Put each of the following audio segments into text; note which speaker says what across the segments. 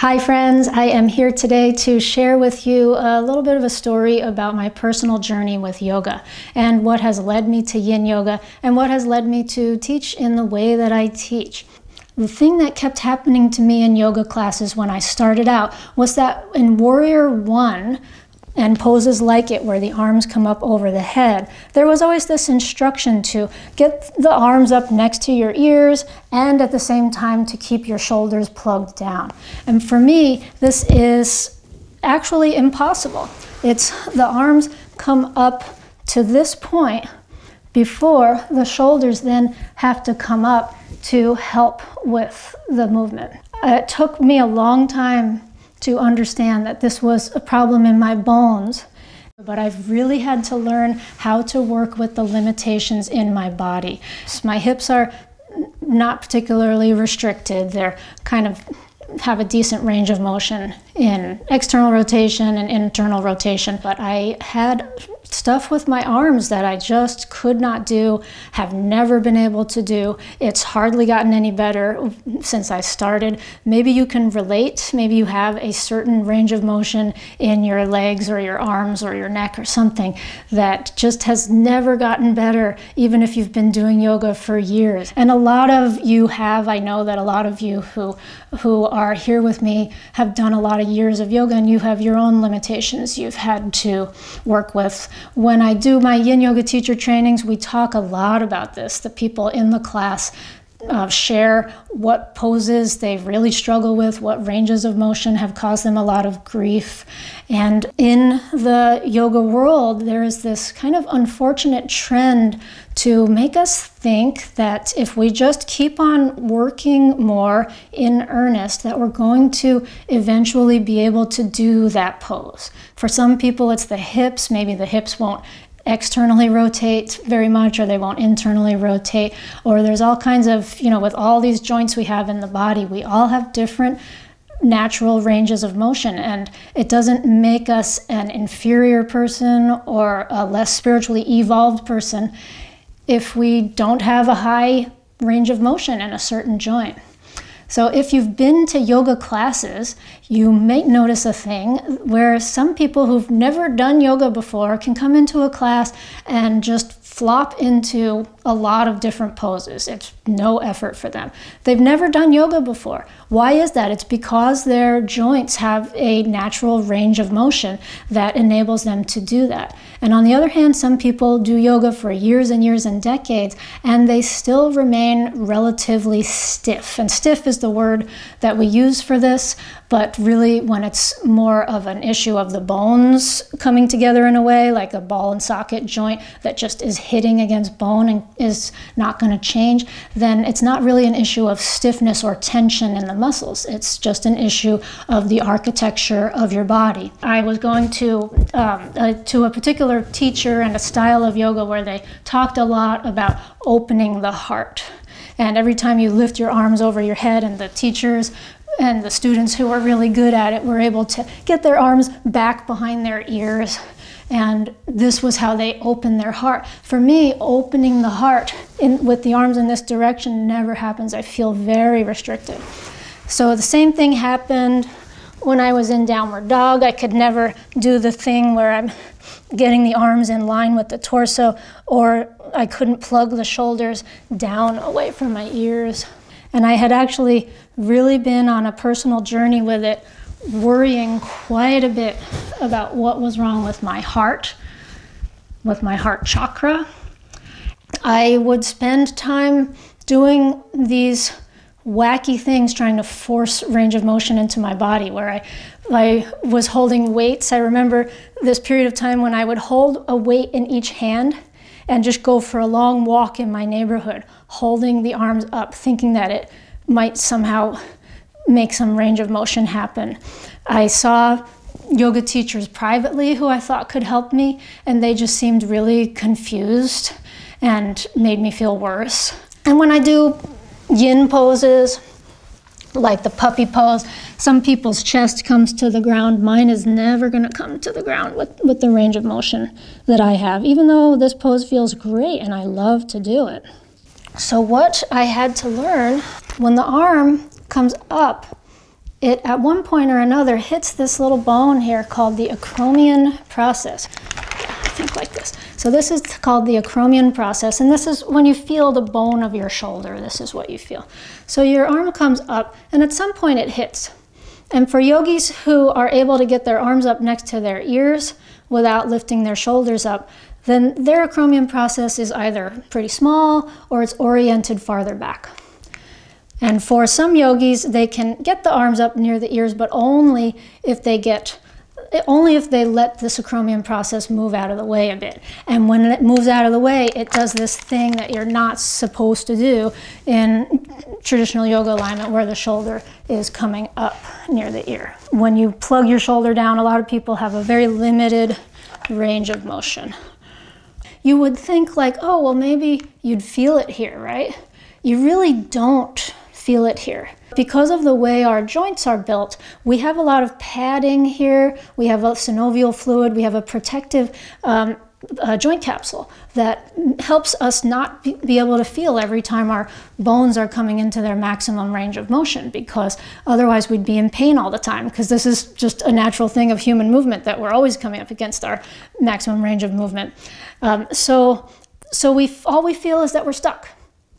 Speaker 1: Hi friends, I am here today to share with you a little bit of a story about my personal journey with yoga and what has led me to yin yoga and what has led me to teach in the way that I teach. The thing that kept happening to me in yoga classes when I started out was that in Warrior 1 and poses like it where the arms come up over the head, there was always this instruction to get the arms up next to your ears and at the same time to keep your shoulders plugged down. And for me, this is actually impossible. It's the arms come up to this point before the shoulders then have to come up to help with the movement. It took me a long time to understand that this was a problem in my bones, but I've really had to learn how to work with the limitations in my body. So my hips are not particularly restricted. They're kind of have a decent range of motion in external rotation and internal rotation, but I had stuff with my arms that I just could not do, have never been able to do. It's hardly gotten any better since I started. Maybe you can relate. Maybe you have a certain range of motion in your legs or your arms or your neck or something that just has never gotten better, even if you've been doing yoga for years. And a lot of you have. I know that a lot of you who are here with me have done a lot of years of yoga, and you have your own limitations you've had to work with. When I do my yin yoga teacher trainings, we talk a lot about this. The people in the class share what poses they really struggle with, what ranges of motion have caused them a lot of grief. And in the yoga world, there is this kind of unfortunate trend to make us think that if we just keep on working more in earnest, that we're going to eventually be able to do that pose. For some people, it's the hips. Maybe the hips won't externally rotate very much, or they won't internally rotate, or there's all kinds of, with all these joints we have in the body, we all have different natural ranges of motion, and it doesn't make us an inferior person or a less spiritually evolved person if we don't have a high range of motion in a certain joint. So if you've been to yoga classes, you may notice a thing where some people who've never done yoga before can come into a class and just flop into a lot of different poses. It's no effort for them. They've never done yoga before. Why is that? It's because their joints have a natural range of motion that enables them to do that. And on the other hand, some people do yoga for years and years and decades, and they still remain relatively stiff. And stiff is the word that we use for this, but really when it's more of an issue of the bones coming together in a way, like a ball and socket joint that just is hitting against bone and is not going to change, then it's not really an issue of stiffness or tension in the muscles. It's just an issue of the architecture of your body. I was going to a particular teacher and a style of yoga where they talked a lot about opening the heart. And every time you lift your arms over your head, and the teachers and the students who are really good at it were able to get their arms back behind their ears. And this was how they opened their heart. For me, opening the heart with the arms in this direction never happens. I feel very restricted. So the same thing happened when I was in downward dog. I could never do the thing where I'm getting the arms in line with the torso, or I couldn't plug the shoulders down away from my ears. And I had actually really been on a personal journey with it, worrying quite a bit about what was wrong with my heart chakra. I would spend time doing these wacky things trying to force range of motion into my body, where I was holding weights. I remember this period of time when I would hold a weight in each hand and just go for a long walk in my neighborhood, holding the arms up, thinking that it might somehow make some range of motion happen. I saw yoga teachers privately who I thought could help me, and they just seemed really confused and made me feel worse. And when I do yin poses, like the puppy pose, some people's chest comes to the ground. Mine is never going to come to the ground with the range of motion that I have, even though this pose feels great and I love to do it. So what I had to learn, when the arm comes up it at one point or another hits this little bone here called the acromion process. I think like this. So this is called the acromion process, and this is when you feel the bone of your shoulder. This is what you feel. So your arm comes up, and at some point it hits. And for yogis who are able to get their arms up next to their ears without lifting their shoulders up, then their acromion process is either pretty small or it's oriented farther back. And for some yogis, they can get the arms up near the ears, but only if they let this acromion process move out of the way a bit. And when it moves out of the way, it does this thing that you're not supposed to do in traditional yoga alignment, where the shoulder is coming up near the ear. When you plug your shoulder down, a lot of people have a very limited range of motion. You would think like, oh, well, maybe you'd feel it here, right? You really don't feel it here. Because of the way our joints are built, we have a lot of padding here, we have a synovial fluid, we have a protective joint capsule that helps us not be able to feel every time our bones are coming into their maximum range of motion, because otherwise we'd be in pain all the time, because this is just a natural thing of human movement, that we're always coming up against our maximum range of movement. So all we feel is that we're stuck,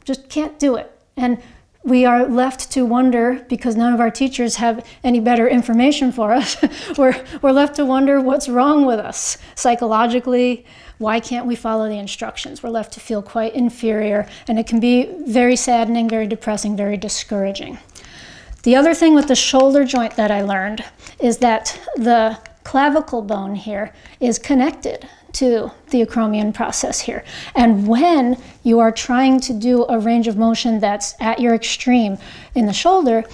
Speaker 1: just can't do it. And we are left to wonder, because none of our teachers have any better information for us, we're left to wonder what's wrong with us psychologically. Why can't we follow the instructions? We're left to feel quite inferior, and it can be very saddening, very depressing, very discouraging. The other thing with the shoulder joint that I learned is that the clavicle bone here is connected to the acromion process here. And when you are trying to do a range of motion that's at your extreme in the shoulder,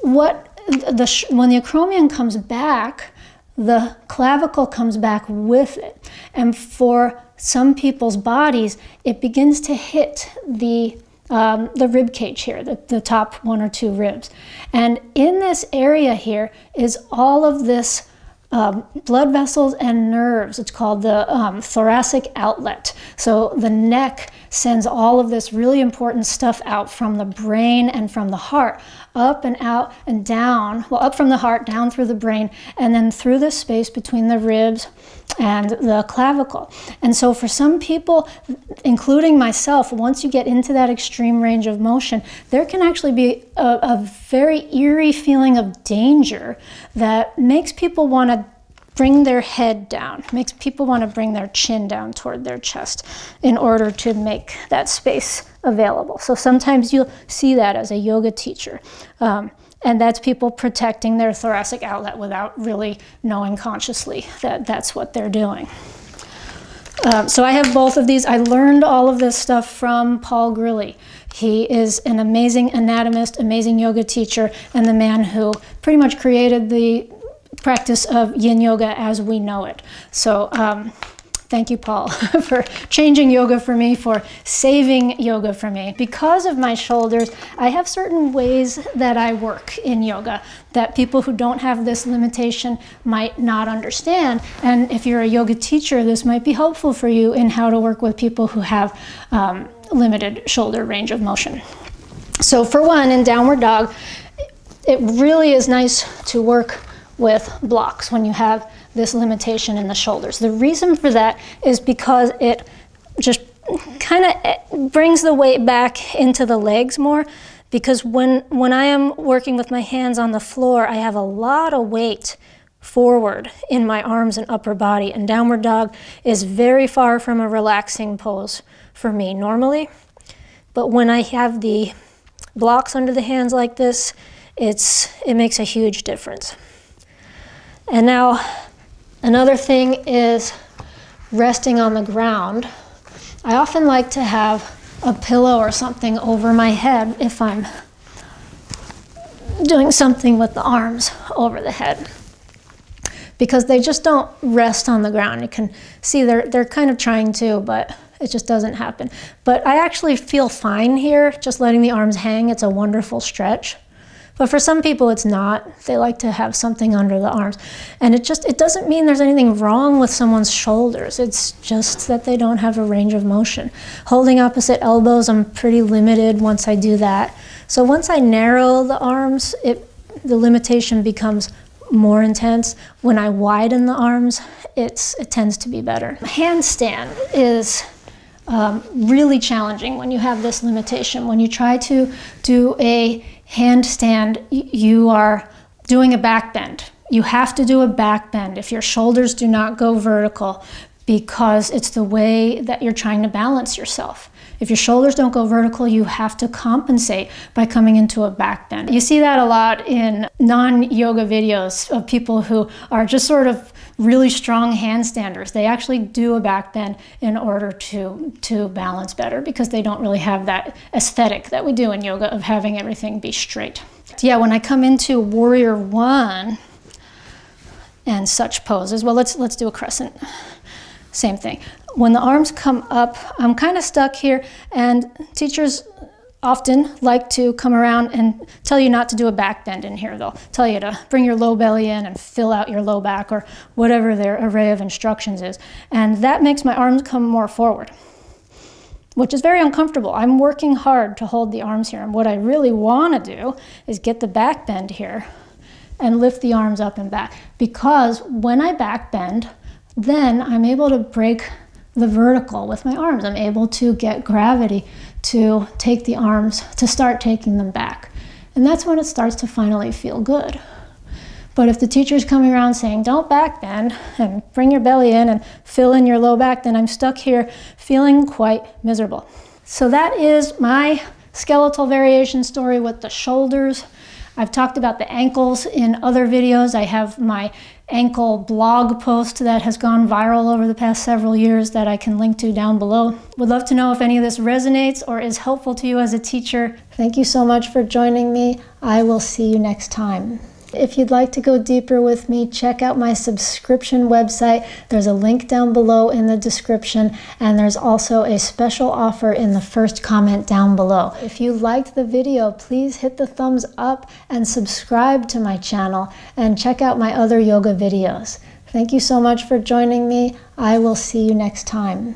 Speaker 1: when the acromion comes back, the clavicle comes back with it. And for some people's bodies, it begins to hit the rib cage here, the top 1 or 2 ribs. And in this area here is all of this blood vessels and nerves. It's called the thoracic outlet. So the neck sends all of this really important stuff out from the brain and from the heart, up and out and down, well, up from the heart, down through the brain, and then through the space between the ribs and the clavicle. And so for some people, including myself, once you get into that extreme range of motion, there can actually be a very eerie feeling of danger that makes people want to bring their head down, makes people want to bring their chin down toward their chest in order to make that space available. So sometimes you'll see that as a yoga teacher. And that's people protecting their thoracic outlet without really knowing consciously that that's what they're doing. So I have both of these. I learned all of this stuff from Paul Grilly. He is an amazing anatomist, amazing yoga teacher, and the man who pretty much created the practice of yin yoga as we know it. So thank you, Paul, for changing yoga for me, for saving yoga for me. Because of my shoulders, I have certain ways that I work in yoga that people who don't have this limitation might not understand. And if you're a yoga teacher, this might be helpful for you in how to work with people who have limited shoulder range of motion. So for one, in downward dog, it really is nice to work with blocks when you have this limitation in the shoulders. The reason for that is because it just kind of brings the weight back into the legs more, because when I am working with my hands on the floor, I have a lot of weight forward in my arms and upper body, and downward dog is very far from a relaxing pose for me normally. But when I have the blocks under the hands like this, it makes a huge difference. And now, another thing is resting on the ground. I often like to have a pillow or something over my head if I'm doing something with the arms over the head, because they just don't rest on the ground. You can see they're kind of trying to, but it just doesn't happen. But I actually feel fine here, just letting the arms hang. It's a wonderful stretch. But for some people, it's not. They like to have something under the arms. And it doesn't mean there's anything wrong with someone's shoulders. It's just that they don't have a range of motion. Holding opposite elbows, I'm pretty limited once I do that. So once I narrow the arms, it the limitation becomes more intense. When I widen the arms, it tends to be better. Handstand is really challenging when you have this limitation. When you try to do a handstand, you are doing a back bend. You have to do a back bend if your shoulders do not go vertical, because it's the way that you're trying to balance yourself. If your shoulders don't go vertical, you have to compensate by coming into a back bend. You see that a lot in non-yoga videos of people who are just sort of really strong handstanders. They actually do a back bend in order to balance better, because they don't really have that aesthetic that we do in yoga of having everything be straight. Yeah, when I come into Warrior One and such poses, well, let's do a crescent. Same thing. When the arms come up, I'm kind of stuck here, and teachers often like to come around and tell you not to do a back bend in here. They'll tell you to bring your low belly in and fill out your low back, or whatever their array of instructions is. And that makes my arms come more forward, which is very uncomfortable. I'm working hard to hold the arms here, and what I really want to do is get the back bend here and lift the arms up and back, because when I back bend, then I'm able to break the vertical with my arms. I'm able to get gravity to take the arms, to start taking them back. And that's when it starts to finally feel good. But if the teacher's coming around saying, don't back bend and bring your belly in and fill in your low back, then I'm stuck here feeling quite miserable. So that is my skeletal variation story with the shoulders. I've talked about the ankles in other videos. I have my ankle blog post that has gone viral over the past several years that I can link to down below. Would love to know if any of this resonates or is helpful to you as a teacher. Thank you so much for joining me. I will see you next time. If you'd like to go deeper with me, check out my subscription website. There's a link down below in the description, and there's also a special offer in the first comment down below. If you liked the video, please hit the thumbs up and subscribe to my channel, and check out my other yoga videos. Thank you so much for joining me. I will see you next time.